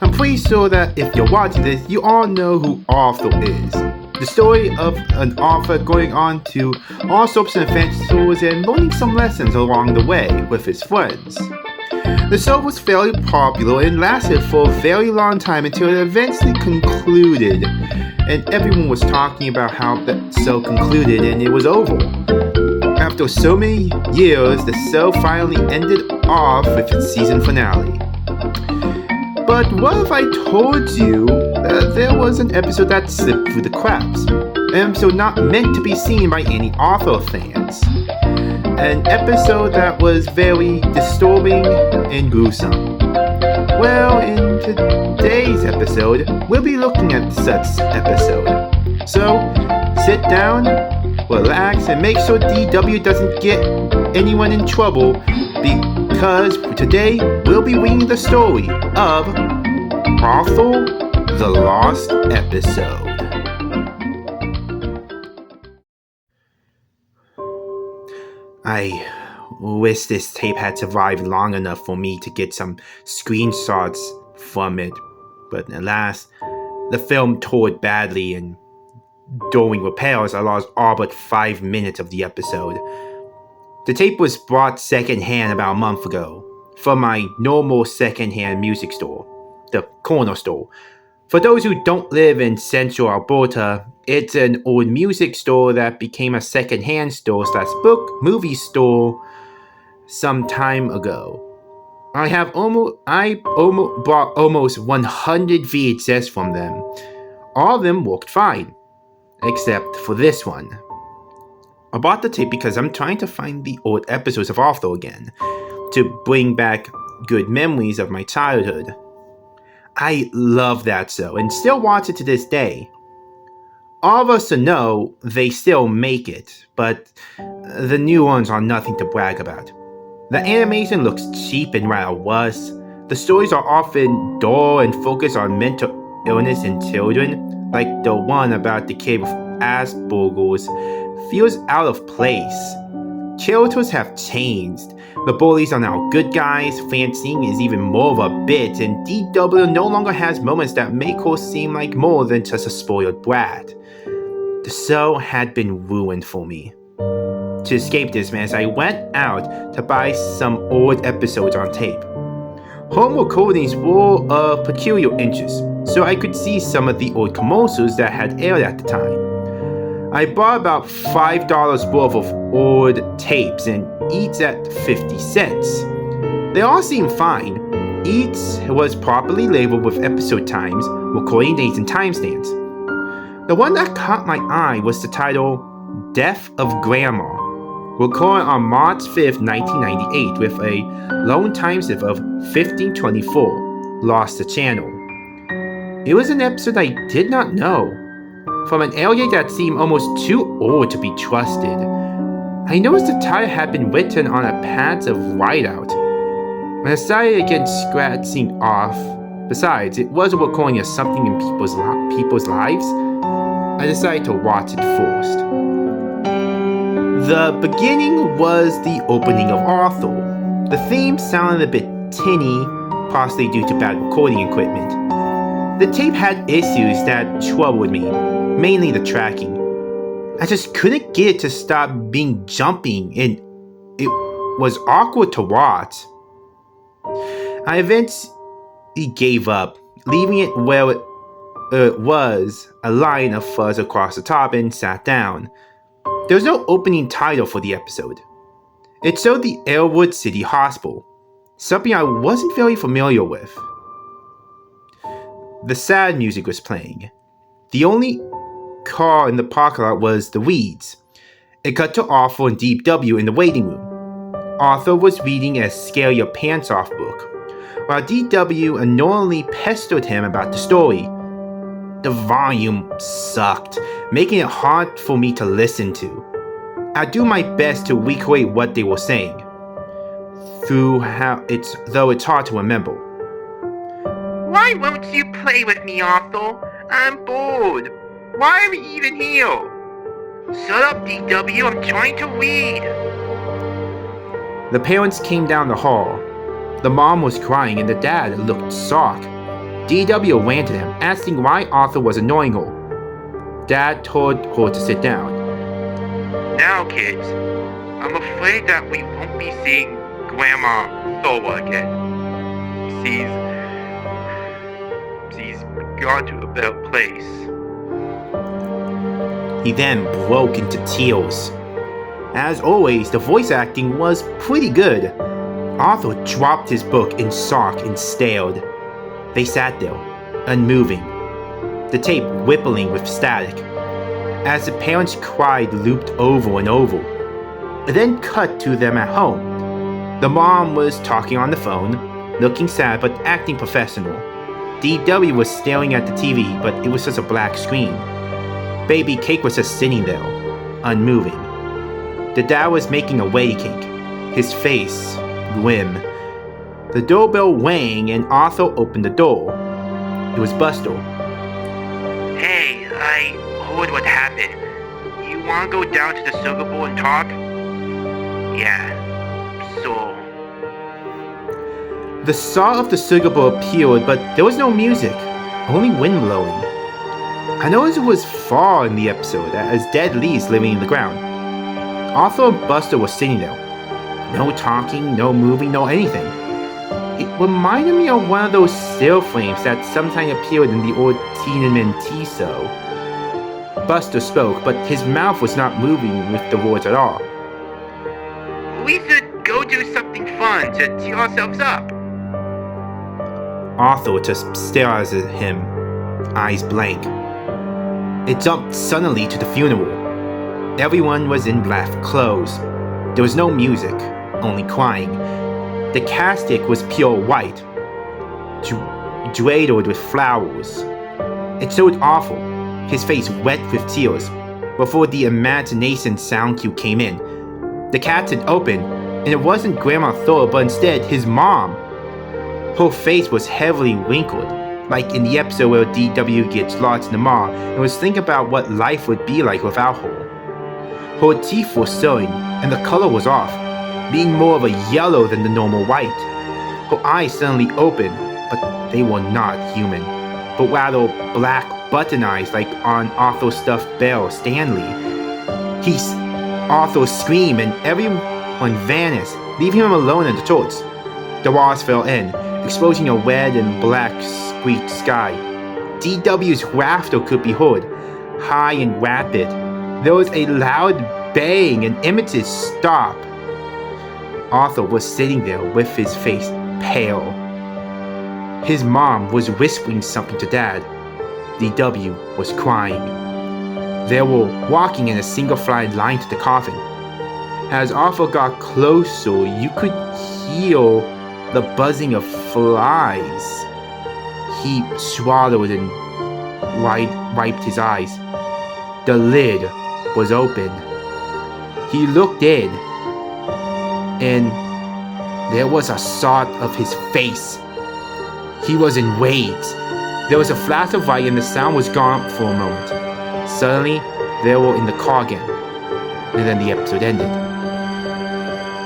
I'm pretty sure that if you're watching this, you all know who Arthur is. The story of an Arthur going on to all sorts of adventures and learning some lessons along the way with his friends. The show was fairly popular and lasted for a very long time until it eventually concluded. And everyone was talking about how the show concluded and it was over. After so many years, the show finally ended off with its season finale. But what if I told you that there was an episode that slipped through the cracks? An episode not meant to be seen by any Arthur fans. An episode that was very disturbing and gruesome. Well, in today's episode, we'll be looking at such episode. So, sit down, relax, and make sure DW doesn't get anyone in trouble because today we'll be reading the story of Arthur the Lost Episode. I wish this tape had survived long enough for me to get some screenshots from it, but alas, the film tore badly and during repairs I lost all but 5 minutes of the episode. The tape was bought secondhand about a month ago from my normal secondhand music store, the corner store. For those who don't live in central Alberta, it's an old music store that became a secondhand store / book movie store some time ago. I bought almost 100 VHS from them. All of them worked fine, except for this one. I bought the tape because I'm trying to find the old episodes of Arthur again, to bring back good memories of my childhood. I love that show and still watch it to this day. All of us know they still make it, but the new ones are nothing to brag about. The animation looks cheap and rather worse. The stories are often dull and focus on mental illness in children, like the one about the kid with Asperger's feels out of place. Characters have changed. The bullies are now good guys, Francine is even more of a bitch, and DW no longer has moments that make her seem like more than just a spoiled brat. The show had been ruined for me. To escape this mess, I went out to buy some old episodes on tape. Home recordings were of peculiar interest, so I could see some of the old commercials that had aired at the time. I bought about $5 worth of old tapes and each at 50 cents. They all seemed fine. Each was properly labeled with episode times, recording dates and timestamps. The one that caught my eye was the title Death of Grandma, recorded on March 5th, 1998 with a lone timestamp of 1524, lost the channel. It was an episode I did not know, from an area that seemed almost too old to be trusted. I noticed the title had been written on a pad of whiteout. I decided against scratching off. Besides, it was a recording of something in people's lives. I decided to watch it first. The beginning was the opening of Arthur. The theme sounded a bit tinny, possibly due to bad recording equipment. The tape had issues that troubled me, mainly the tracking. I just couldn't get it to stop being jumping, and it was awkward to watch. I eventually gave up, leaving it where it was, a line of fuzz across the top, and sat down. There was no opening title for the episode. It showed the Elwood City Hospital, something I wasn't very familiar with. The sad music was playing. The only car in the parking lot was the Weeds. It cut to Arthur and DW in the waiting room. Arthur was reading a Scare Your Pants Off book, while DW annoyingly pestered him about the story. The volume sucked, making it hard for me to listen to. I do my best to recreate what they were saying, though it's hard to remember. Why won't you play with me, Arthur? I'm bored. Why are we even here? Shut up, DW, I'm trying to read. The parents came down the hall. The mom was crying and the dad looked shocked. DW ran to them, asking why Arthur was annoying her. Dad told her to sit down. Now, kids, I'm afraid that we won't be seeing Grandma Thor again. She's gone to a better place. He then broke into tears. As always, the voice acting was pretty good. Arthur dropped his book in shock and stared. They sat there, unmoving, the tape rippling with static, as the parents' cry looped over and over. It then cut to them at home. The mom was talking on the phone, looking sad but acting professional. DW was staring at the TV, but it was just a black screen. Baby Cake was just sitting there, unmoving. The dad was making a wedding cake, his face grim. The doorbell rang and Arthur opened the door. It was Buster. Hey, I heard what happened. You wanna go down to the sugar bowl and talk? Yeah, so... The saw of the sugar bowl appeared, but there was no music, only wind blowing. I noticed it was fall in the episode, as dead leaves living in the ground. Arthur and Buster were sitting there. No talking, no moving, no anything. It reminded me of one of those still frames that sometimes appeared in the old Tiedemann T-show. Buster spoke, but his mouth was not moving with the words at all. We should go do something fun to cheer ourselves up. Arthur just stares at him, eyes blank. It jumped suddenly to the funeral. Everyone was in black clothes. There was no music, only crying. The casket was pure white, dreideled with flowers. It showed awful, his face wet with tears, before the imagination sound cue came in. The casket opened, and it wasn't Grandma Thor, but instead his mom. Her face was heavily wrinkled, like in the episode where DW gets lost in the mall and was thinking about what life would be like without her. Her teeth were showing, and the color was off, being more of a yellow than the normal white. Her eyes suddenly opened, but they were not human, but rather black button eyes like on Arthur's stuffed bear, Stanley. Arthur screamed and everyone vanished, leaving him alone in the church. The walls fell in, exposing a red and black streaked sky. DW's laughter could be heard, high and rapid. There was a loud bang and images stopped. Arthur was sitting there with his face pale. His mom was whispering something to Dad. DW was crying. They were walking in a single file line to the coffin. As Arthur got closer, you could hear the buzzing of flies. He swallowed and wiped his eyes. The lid was open. He looked in, and there was a shot of his face. He was enraged. There was a flash of light and the sound was gone for a moment. Suddenly, they were in the car again, and then the episode ended.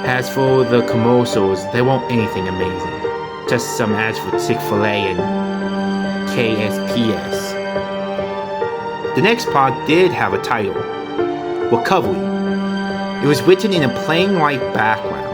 As for the commercials, they weren't anything amazing. Just some ads for Chick-fil-A and KSPS. The next part did have a title, Recovery. It was written in a plain white background.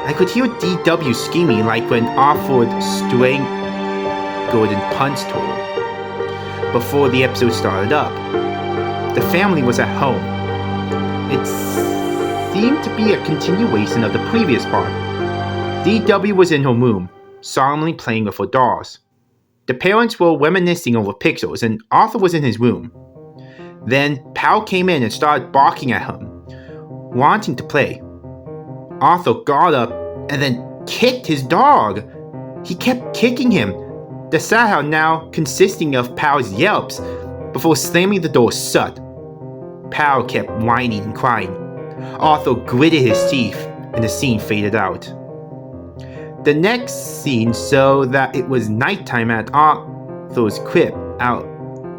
I could hear DW screaming like when Arthur strangled and punched her. Before the episode started up, the family was at home. It seemed to be a continuation of the previous part. DW was in her room, solemnly playing with her dolls. The parents were reminiscing over pictures, and Arthur was in his room. Then Pal came in and started barking at him, wanting to play. Arthur got up and then kicked his dog. He kept kicking him, the sound now consisting of Pal's yelps, before slamming the door shut. Pal kept whining and crying. Arthur gritted his teeth, and the scene faded out. The next scene showed that it was nighttime at Arthur's crib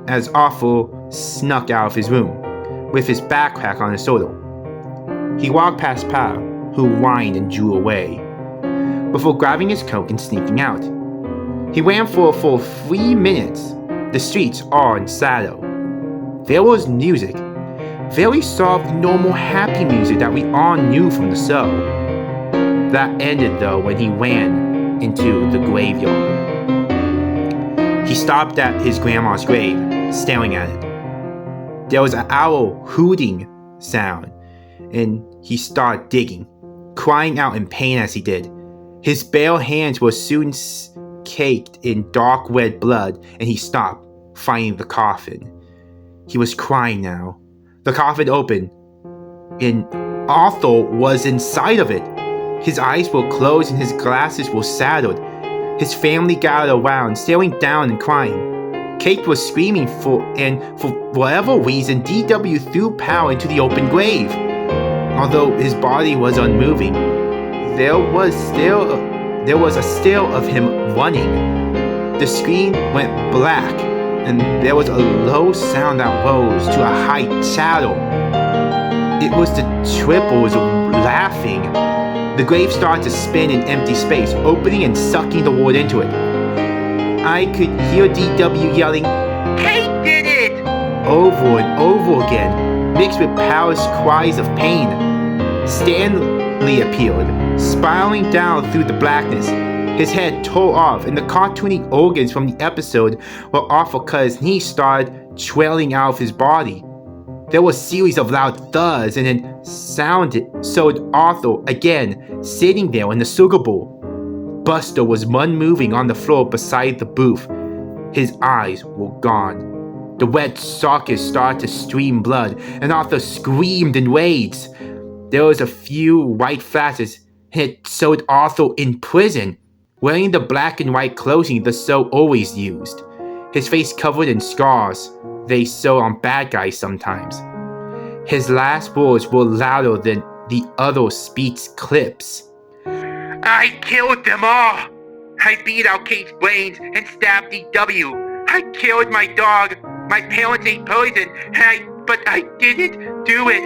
as Arthur snuck out of his room, with his backpack on his shoulder. He walked past Pal, who whined and drew away, before grabbing his coat and sneaking out. He ran for 3 minutes. The streets are in shadow. There was music. Very soft, normal, happy music that we all knew from the show. That ended though when he ran into the graveyard. He stopped at his grandma's grave, staring at it. There was an owl hooting sound, and he started digging, crying out in pain as he did. His bare hands were soon caked in dark red blood, and he stopped, finding the coffin. He was crying now. The coffin opened, and Arthur was inside of it. His eyes were closed and his glasses were shadowed. His family gathered around, staring down and crying. Kate was screaming for whatever reason, DW threw power into the open grave. Although his body was unmoving, there was a still of him running. The screen went black, and there was a low sound that rose to a high chatter. It was the triples laughing. The grave started to spin in empty space, opening and sucking the world into it. I could hear DW yelling, Kate did it! Over and over again, mixed with Powell's cries of pain. Stanley appeared, spiraling down through the blackness. His head tore off, and the cartoony organs from the episode where Arthur cut his knee started trailing out of his body. There was a series of loud thuds, and then showed Arthur again, sitting there in the sugar bowl. Buster was unmoving on the floor beside the booth. His eyes were gone. The red sockets started to stream blood, and Arthur screamed in rage. There was a few white flashes, and it showed Arthur in prison, wearing the black and white clothing the show always used. His face covered in scars they sew on bad guys sometimes. His last words were louder than the other speech clips. I killed them all! I beat out Kate's brains and stabbed DW. I killed my dog. My parents ate poison, but I didn't do it.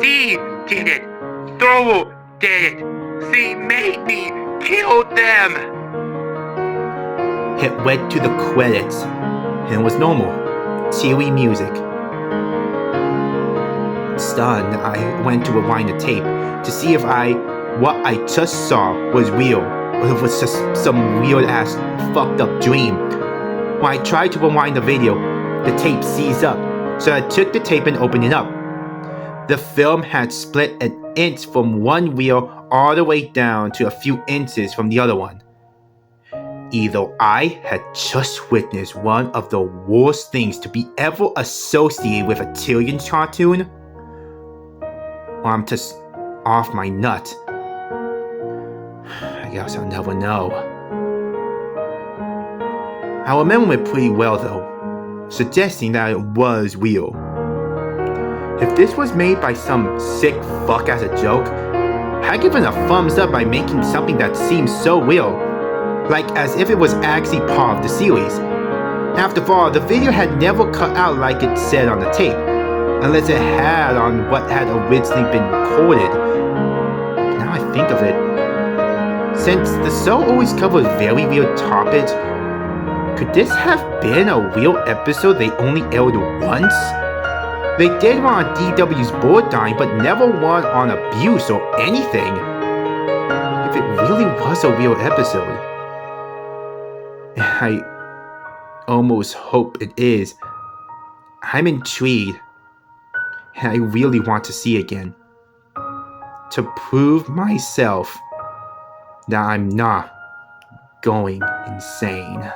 She did it. Thor did it. She made me kill them. It went to the credits, and it was normal, cheery music. Stunned, I went to rewind the tape to see if what I just saw was real, or if it was just some weird-ass fucked up dream. When I tried to rewind the video, the tape seized up, so I took the tape and opened it up. The film had split an inch from one reel all the way down to a few inches from the other one. Either I had just witnessed one of the worst things to be ever associated with a Tyrion cartoon, or I'm just off my nut. I guess I'll never know. I remember it pretty well though, suggesting that it was real. If this was made by some sick fuck as a joke, I'd give it a thumbs up by making something that seems so real, like as if it was actually part of the series. After all, the video had never cut out like it said on the tape, unless it had on what had originally been recorded. Now I think of it, since the show always covered very real topics, could this have been a real episode they only aired once? They did one on DW's board dying, but never one on abuse or anything. If it really was a real episode, I almost hope it is. I'm intrigued, and I really want to see again, to prove myself that I'm not going insane.